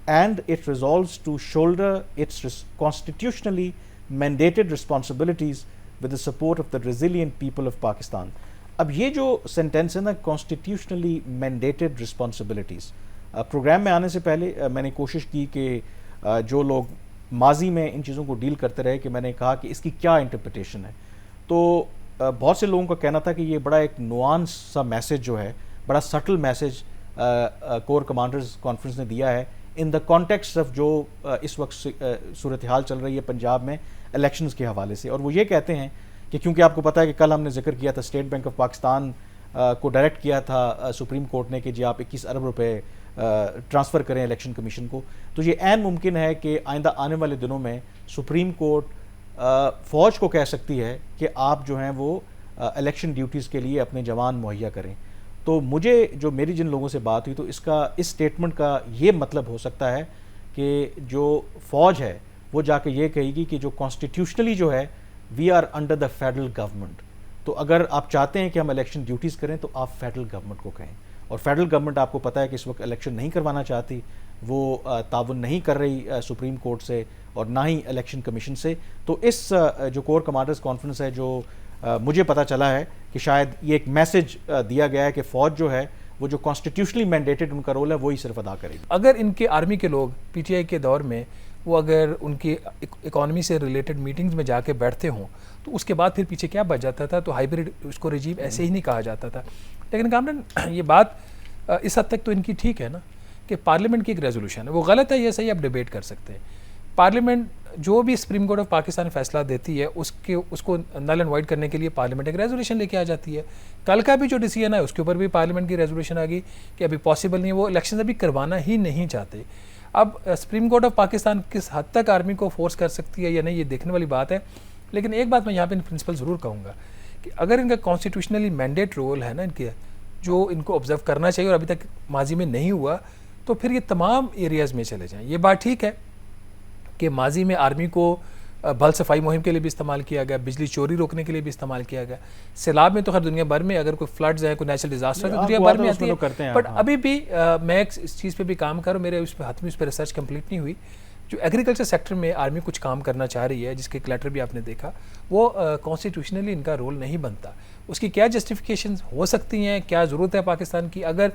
and it resolves to shoulder its constitutionally mandated responsibilities with the support of the resilient people of Pakistan. अब ये जो sentence है ना, constitutionally mandated responsibilities, programme में आने से पहले मैंने कोशिश की कि जो लोग माजी में इन चीज़ों को डील करते रहे कि मैंने कहा कि इसकी क्या इंटरप्रिटेशन है, तो बहुत से लोगों का कहना था कि ये बड़ा एक नुआंस सा मैसेज जो है, बड़ा subtle message core commanders conference ने दिया है इन द कॉन्टेक्स्ट ऑफ जो इस वक्त सूरत हाल चल रही है पंजाब में इलेक्शंस के हवाले से। और वो ये कहते हैं कि क्योंकि आपको पता है कि कल हमने जिक्र किया था स्टेट बैंक ऑफ पाकिस्तान को डायरेक्ट किया था सुप्रीम कोर्ट ने कि जी आप 21 अरब रुपए ट्रांसफ़र करें इलेक्शन कमीशन को, तो ये ऐन मुमकिन है कि आइंदा आने वाले दिनों में सुप्रीम कोर्ट फ़ौज को कह सकती है कि आप जो हैं वो इलेक्शन ड्यूटीज़ के लिए अपने जवान मुहैया करें। तो मुझे जो मेरी जिन लोगों से बात हुई, तो इस स्टेटमेंट का ये मतलब हो सकता है कि जो फ़ौज है वो जाके ये कहेगी कि जो कॉन्स्टिट्यूशनली जो है we are under the federal government, तो अगर आप चाहते हैं कि हम इलेक्शन ड्यूटीज़ करें तो आप फेडरल गवर्नमेंट को कहें। और फेडरल गवर्नमेंट आपको पता है कि इस वक्त इलेक्शन नहीं करवाना चाहती, वो ताउन नहीं कर रही सुप्रीम कोर्ट से और ना ही इलेक्शन कमीशन से। तो इस जो कोर कमांडर्स कॉन्फ्रेंस है, जो मुझे पता चला है कि शायद ये एक मैसेज दिया गया है कि फ़ौज जो है वो जो कॉन्स्टिट्यूशनली मैंडेटेड उनका रोल है वही सिर्फ अदा करेगी। अगर इनके आर्मी के लोग पीटीआई के दौर में वो अगर उनकी इकोनॉमी से रिलेटेड मीटिंग्स में जाके बैठते हों तो उसके बाद फिर पीछे क्या बच जाता था, तो हाइब्रिड उसको रिजीम ऐसे ही नहीं कहा जाता था। लेकिन कामरान ये बात इस हद तक तो इनकी ठीक है ना कि पार्लियामेंट की एक रेजोल्यूशन है, वो गलत है ये सही, आप डिबेट कर सकते हैं। पार्लियामेंट जो भी सुप्रीम कोर्ट ऑफ पाकिस्तान फैसला देती है उसको नल एंड वाइड करने के लिए पार्लियामेंट एक रेजोल्यूशन लेके आ जाती है। कल का भी जो डिसीजन है उसके ऊपर भी पार्लियामेंट की रेजोल्यूशन आ गई कि अभी पॉसिबल नहीं है, वो इलेक्शन अभी करवाना ही नहीं चाहते। अब सुप्रीम कोर्ट ऑफ पाकिस्तान किस हद तक आर्मी को फोर्स कर सकती है या नहीं, ये देखने वाली बात है। लेकिन एक बात मैं यहाँ पे प्रिंसिपल ज़रूर कहूँगा कि अगर इनका कॉन्स्टिट्यूशनली मैंडेट रोल है ना इनके, जो इनको ऑब्जर्व करना चाहिए और अभी तक माजी में नहीं हुआ, तो फिर ये तमाम एरियाज़ में चले जाएँ। ये बात ठीक है कि माजी में आर्मी को बल सफाई मुहिम के लिए भी इस्तेमाल किया गया, बिजली चोरी रोकने के लिए भी इस्तेमाल किया गया, सैलाब में तो हर दुनिया भर में अगर कोई फ्लड्स है, कोई नेचुरल डिजास्टर है तो दुनिया भर में आती है। बट अभी भी मैं इस चीज़ पे भी काम कर रहा हूँ, मेरे उस पर हाथ में उस पर रिसर्च कंप्लीट नहीं हुई। जो एग्रीकल्चर सेक्टर में आर्मी कुछ काम करना चाह रही है, जिसके लेटर भी आपने देखा, वो कॉन्स्टिट्यूशनली इनका रोल नहीं बनता। उसकी क्या जस्टिफिकेशन हो सकती हैं, क्या ज़रूरत है पाकिस्तान की, अगर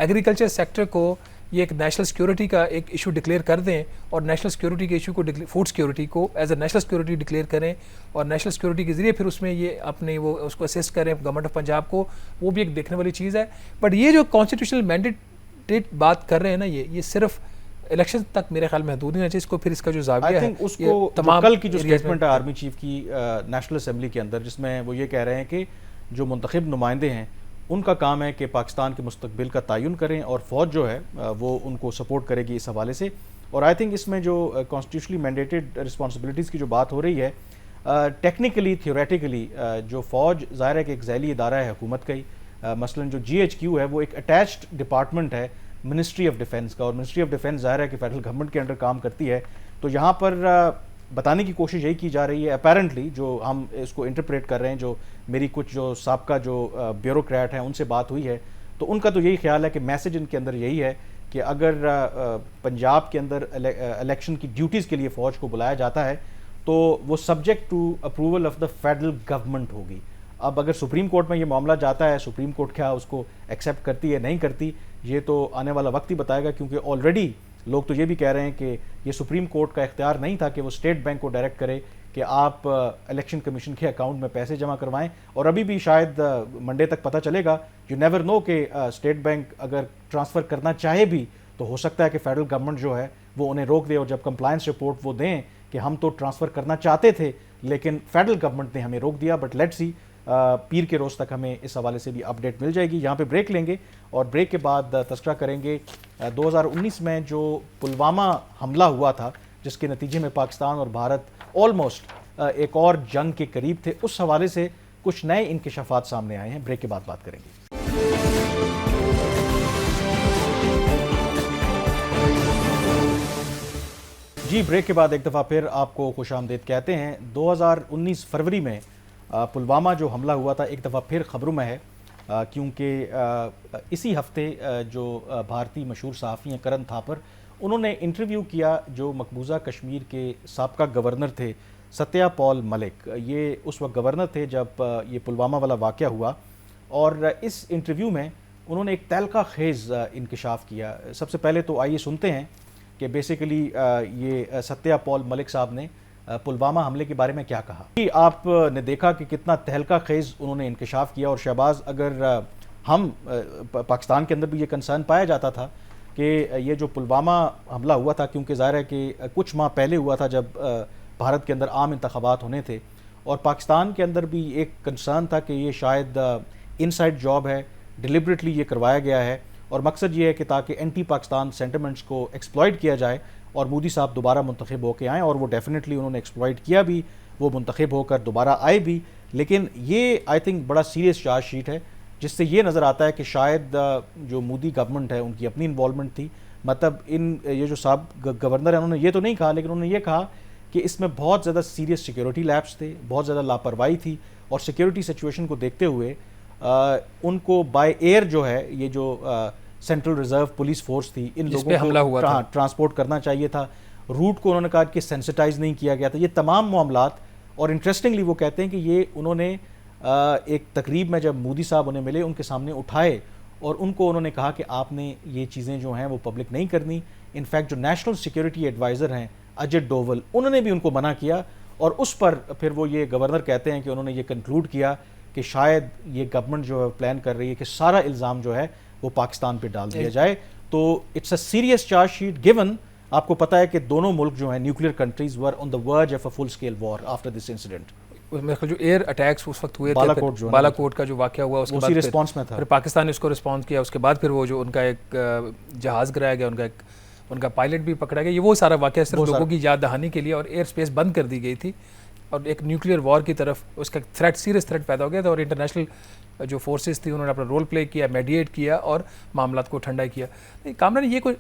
एग्रीकल्चर सेक्टर को ये एक नेशनल सिक्योरिटी का एक इशू डिक्लेयर कर दें और नेशनल सिक्योरिटी के इशू को फूड सिक्योरिटी को as a national security declare करें और नेशनल सिक्योरिटी के जरिए फिर उसमें ये अपने वो उसको असिस्ट करें गवर्नमेंट ऑफ पंजाब को, वो भी एक देखने वाली चीज़ है। बट ये जो कॉन्स्टिट्यूशनल मैंडेट बात कर रहे हैं ना, ये सिर्फ इलेक्शन तक मेरे ख्याल में महदूद नहीं होना चाहिए। इसको फिर इसका जो जाविया है उसको तमाम कल की जो स्टेटमेंट है आर्मी चीफ की नेशनल असेंबली के अंदर, जिसमें वो ये कह रहे हैं कि जो मुंतखब नुमाइंदे हैं उनका काम है कि पाकिस्तान के मुस्तकबिल का तयन करें और फ़ौज जो है वो उनको सपोर्ट करेगी इस हवाले से। और आई थिंक इसमें जो कॉन्स्टिट्यूशनली मैंडेटेड रिस्पॉन्सिबिलिटीज़ की जो बात हो रही है, टेक्निकली थियोरेटिकली जो फ़ौज ज़ाहिर है कि एक ज़ैली इदारा है हुकूमत का ही, मसलन जो GHQ है वो एक अटैच्ड डिपार्टमेंट है मिनिस्ट्री ऑफ डिफेंस का, और मिनिस्ट्री ऑफ डिफेंस ज़ाहिर है कि फेडरल गवर्नमेंट के अंडर काम करती है। तो यहाँ पर बताने की कोशिश यही की जा रही है अपेरेंटली, जो हम इसको इंटरप्रेट कर रहे हैं, जो मेरी कुछ जो साबका जो ब्यूरोक्रेट हैं उनसे बात हुई है, तो उनका तो यही ख्याल है कि मैसेज इनके अंदर यही है कि अगर पंजाब के अंदर इलेक्शन की ड्यूटीज़ के लिए फ़ौज को बुलाया जाता है तो वो subject to approval of the federal government होगी। अब अगर सुप्रीम कोर्ट में ये मामला जाता है, सुप्रीम कोर्ट क्या उसको एक्सेप्ट करती है नहीं करती, ये तो आने वाला वक्त ही बताएगा, क्योंकि ऑलरेडी लोग तो ये भी कह रहे हैं कि ये सुप्रीम कोर्ट का इख्तियार नहीं था कि वो स्टेट बैंक को डायरेक्ट करे कि आप इलेक्शन कमीशन के अकाउंट में पैसे जमा करवाएं, और अभी भी शायद मंडे तक पता चलेगा। यू नेवर नो कि स्टेट बैंक अगर ट्रांसफ़र करना चाहे भी तो हो सकता है कि फेडरल गवर्नमेंट जो है वो उन्हें रोक दे, और जब कंप्लायंस रिपोर्ट वो दें कि हम तो ट्रांसफ़र करना चाहते थे लेकिन फेडरल गवर्नमेंट ने हमें रोक दिया। बट लेट्स सी, पीर के रोज़ तक हमें इस हवाले से भी अपडेट मिल जाएगी। यहाँ पे ब्रेक लेंगे और ब्रेक के बाद तस्करा करेंगे 2019 में जो पुलवामा हमला हुआ था, जिसके नतीजे में पाकिस्तान और भारत ऑलमोस्ट एक और जंग के करीब थे, उस हवाले से कुछ नए इंकशाफात सामने आए हैं। ब्रेक के बाद बात करेंगे। जी, ब्रेक के बाद एक दफ़ा फिर आपको खुशामदीद कहते हैं। 2019 फरवरी में पुलवामा जो हमला हुआ था एक दफ़ा फिर ख़बरों में है, क्योंकि इसी हफ्ते जो भारतीय मशहूर सहाफ़ी हैं करण थापर, उन्होंने इंटरव्यू किया जो मकबूजा कश्मीर के साबका गवर्नर थे सत्यपाल मलिक। ये उस वक्त गवर्नर थे जब ये पुलवामा वाला वाक़या हुआ, और इस इंटरव्यू में उन्होंने एक तहलका खेज़ इंकशाफ किया। सबसे पहले तो आइए सुनते हैं कि बेसिकली ये सत्यपाल मलिक साहब ने पुलवामा हमले के बारे में क्या कहा। आपने देखा कि कितना तहलका खेज़ उन्होंने इंकशाफ किया। और शहबाज, अगर हम पाकिस्तान के अंदर भी ये कंसर्न पाया जाता था कि ये जो पुलवामा हमला हुआ था, क्योंकि ज़ाहिर है कि कुछ माह पहले हुआ था जब भारत के अंदर आम इंतखाबात होने थे, और पाकिस्तान के अंदर भी एक कंसर्न था कि ये शायद इनसाइड जॉब है, डिलिबरेटली ये करवाया गया है, और मकसद ये है कि ताकि एंटी पाकिस्तान सेंटिमेंट्स को एक्सप्लॉइट किया जाए और मोदी साहब दोबारा मुंतखब होकर आएँ। और वो डेफिनेटली उन्होंने एक्सप्लॉइट किया भी, वो मुंतखब होकर दोबारा आए भी। लेकिन ये आई थिंक बड़ा सीरियस चार्जशीट है, जिससे ये नज़र आता है कि शायद जो मोदी गवर्नमेंट है उनकी अपनी इन्वॉल्वमेंट थी। मतलब ये जो साहब गवर्नर है, उन्होंने ये तो नहीं कहा, लेकिन उन्होंने ये कहा कि इसमें बहुत ज़्यादा सीरियस सिक्योरिटी लैप्स थे, बहुत ज़्यादा लापरवाही थी, और सिक्योरिटी सिचुएशन को देखते हुए उनको बाय एयर जो है, ये जो सेंट्रल रिजर्व पुलिस फोर्स थी, इन लोगों को ट्रांसपोर्ट करना चाहिए था। रूट को उन्होंने कहा कि सेंसिटाइज नहीं किया गया था। ये तमाम मामलात, और इंटरेस्टिंगली वो कहते हैं कि ये उन्होंने एक तकरीब में जब मोदी साहब उन्हें मिले उनके सामने उठाए, और उनको उन्होंने कहा कि आपने ये चीज़ें जो हैं वो पब्लिक नहीं करनी। इनफैक्ट जो नेशनल सिक्योरिटी एडवाइज़र हैं अजय डोवल, उन्होंने भी उनको मना किया, और उस पर फिर वो ये गवर्नर कहते हैं कि उन्होंने ये कंक्लूड किया कि शायद ये गवर्नमेंट जो है प्लान कर रही है कि सारा इल्ज़ाम जो है वो पाकिस्तान पे डाल दिया जाए। तो it's a serious chargesheet, given आपको पता है कि दोनों मुल्क जो हैं nuclear countries were on the verge of a full scale war after this incident. उसमें जो एयर अटैक्स उस वक्त हुए थे, बालाकोट का जो वाक़या हुआ, उसके बाद रिस्पांस में था, फिर पाकिस्तान ने उसको रिस्पॉन्स किया। उसके बाद फिर वो जो उनका एक जहाज़ गिराया गया, उनका पायलट भी पकड़ा गया। ये वो सारा वाक़या सिर्फ लोगों की याद दहानी के लिए, और एयर स्पेस बंद कर दी गई थी, और एक न्यूक्लियर वॉर की तरफ उसका थ्रेट, सीरियस थ्रेट पैदा हो गया था। और इंटरनेशनल जो फोर्सेस थी उन्होंने अपना रोल प्ले किया, मेडिएट किया और मामला को ठंडा किया। कामरान, ये कोई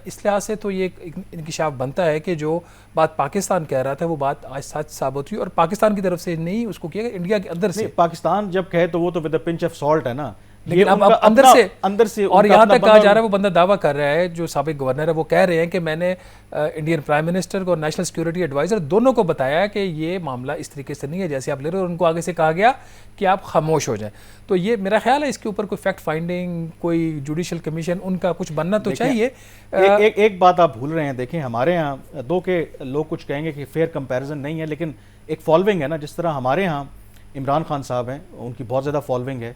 इस लिहाज से तो ये इंकिशाफ बनता है कि जो बात पाकिस्तान कह रहा था वो बात आज सच साबित हुई, और पाकिस्तान की तरफ से नहीं उसको किया गया, इंडिया के अंदर से। पाकिस्तान जब कहे तो वो तो with a pinch of salt है ना, लेकिन अब अंदर से और यहाँ तक कहा जा रहा है, वो बंदा दावा कर रहा है जो साबिक गवर्नर है, वो कह रहे हैं कि मैंने इंडियन प्राइम मिनिस्टर को और नेशनल सिक्योरिटी एडवाइजर दोनों को बताया कि ये मामला इस तरीके से नहीं है जैसे आप ले रहे हो, और उनको आगे से कहा गया कि आप खामोश हो जाएं। तो ये मेरा ख्याल है इसके ऊपर कोई फैक्ट फाइंडिंग, कोई जुडिशल कमीशन उनका कुछ बनना तो चाहिए। एक बात आप भूल रहे हैं, देखें हमारे यहाँ दो के लोग कुछ कहेंगे कि फेयर कंपैरिजन नहीं है, लेकिन एक फॉलोइंग है ना। जिस तरह हमारे यहाँ इमरान खान साहब हैं, उनकी बहुत ज़्यादा फॉलोइंग है।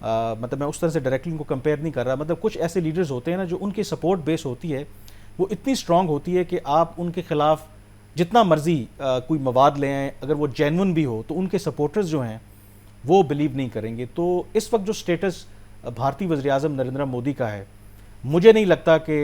मतलब मैं उस तरह से डायरेक्टली उनको कंपेयर नहीं कर रहा, मतलब कुछ ऐसे लीडर्स होते हैं ना जो उनकी सपोर्ट बेस होती है वो इतनी स्ट्रांग होती है कि आप उनके खिलाफ जितना मर्जी कोई मवाद ले आएँ, अगर वो जेन्युइन भी हो तो उनके सपोर्टर्स जो हैं वो बिलीव नहीं करेंगे। तो इस वक्त जो स्टेटस भारतीय वज़ीर-ए-आज़म नरेंद्र मोदी का है, मुझे नहीं लगता कि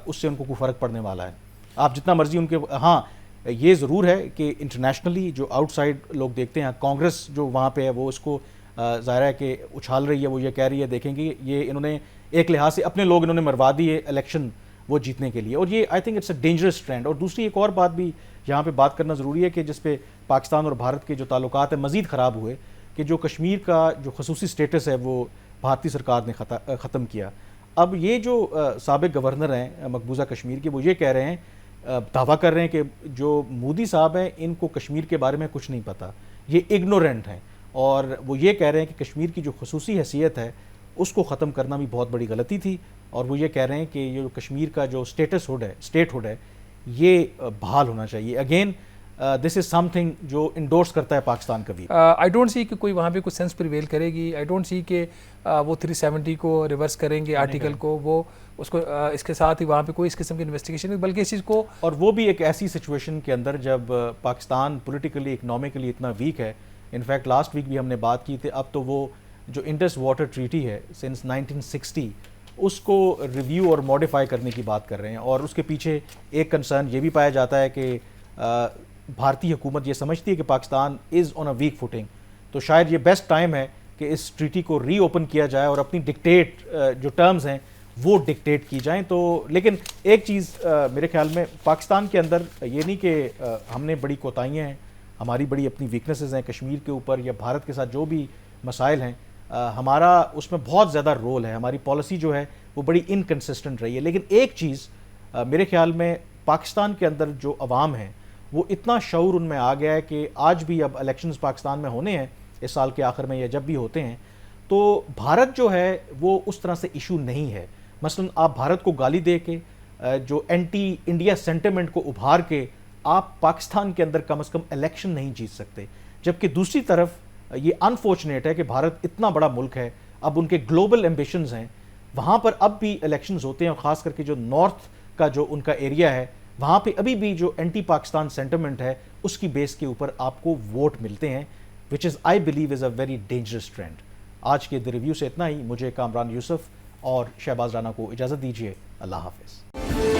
उससे उनको कोई फ़र्क पड़ने वाला है। आप जितना मर्जी उनके, हाँ ये ज़रूर है कि इंटरनेशनली जो आउटसाइड लोग देखते हैं, कांग्रेस जो वहाँ पे है वो इसको ज़ाहिर है कि उछाल रही है, वो ये कह रही है देखेंगे ये इन्होंने एक लिहाज से अपने लोग इन्होंने मरवा दिए इलेक्शन वो जीतने के लिए, और ये I think it's a dangerous trend. और दूसरी एक और बात भी यहाँ पे बात करना ज़रूरी है कि जिस पे पाकिस्तान और भारत के जो ताल्लुकात हैं मज़ीद ख़राब हुए, कि जो कश्मीर का जो खसूसी स्टेटस है वो भारतीय सरकार ने ख़त्म किया। अब ये जो साबिक गवर्नर हैं मकबूजा कश्मीर के, वो ये कह रहे हैं, दावा कर रहे हैं कि जो मोदी साहब हैं इनको कश्मीर के बारे में कुछ नहीं पता, ये इग्नोरेंट हैं। और वो ये कह रहे हैं कि कश्मीर की जो खसूसी हैसियत है उसको ख़त्म करना भी बहुत बड़ी गलती थी, और वो ये कह रहे हैं कि ये जो कश्मीर का जो स्टेटहुड है ये बहाल होना चाहिए। अगेन दिस इज़ समथिंग जो इंडोर्स करता है पाकिस्तान कभी। आई डोंट सी कि कोई वहाँ पे कुछ सेंस प्रिवेल करेगी। आई डोंट सी कि वो 370 को रिवर्स करेंगे आर्टिकल को, वो उसको इसके साथ ही वहाँ पे कोई इस किस्म की इन्वेस्टिगेशन नहीं, बल्कि इस चीज़ को, और वो भी एक ऐसी सिचुएशन के अंदर जब पाकिस्तान पॉलिटिकली इकोनॉमिकली इतना वीक है। इनफैक्ट लास्ट वीक भी हमने बात की थी, अब तो वो जो इंडस वाटर ट्रीटी है सिंस 1960 उसको रिव्यू और मॉडिफाई करने की बात कर रहे हैं, और उसके पीछे एक कंसर्न ये भी पाया जाता है कि भारतीय हुकूमत ये समझती है कि Pakistan is on a weak footing, तो शायद ये बेस्ट टाइम है कि इस ट्रीटी को रीओपन किया जाए और अपनी डिक्टेट जो टर्म्स हैं वो डिक्टेट की जाएं। तो लेकिन एक चीज़ मेरे ख्याल में पाकिस्तान के अंदर ये नहीं कि हमने बड़ी कोताहियाँ हैं, हमारी बड़ी अपनी वीकनेसेस हैं कश्मीर के ऊपर या भारत के साथ जो भी मसाइल हैं, हमारा उसमें बहुत ज़्यादा रोल है, हमारी पॉलिसी जो है वो बड़ी इनकन्सिस्टेंट रही है। लेकिन एक चीज़ मेरे ख्याल में पाकिस्तान के अंदर जो अवाम है वो इतना शऊर उनमें आ गया है कि आज भी अब इलेक्शंस पाकिस्तान में होने हैं इस साल के आखिर में या जब भी होते हैं, तो भारत जो है वो उस तरह से इशू नहीं है। मसलन आप भारत को गाली दे के जो एंटी इंडिया सेंटिमेंट को उभार के आप पाकिस्तान के अंदर कम से कम इलेक्शन नहीं जीत सकते, जबकि दूसरी तरफ ये अनफॉर्चुनेट है कि भारत इतना बड़ा मुल्क है, अब उनके ग्लोबल एम्बिशंस हैं, वहाँ पर अब भी इलेक्शंस होते हैं, और ख़ास करके जो नॉर्थ का जो उनका एरिया है वहाँ पे अभी भी जो एंटी पाकिस्तान सेंटिमेंट है उसकी बेस के ऊपर आपको वोट मिलते हैं, which is I believe is a very dangerous trend. आज के द रिव्यू से इतना ही। मुझे कामरान यूसुफ और शहबाज राना को इजाज़त दीजिए। अल्लाह हाफिज़।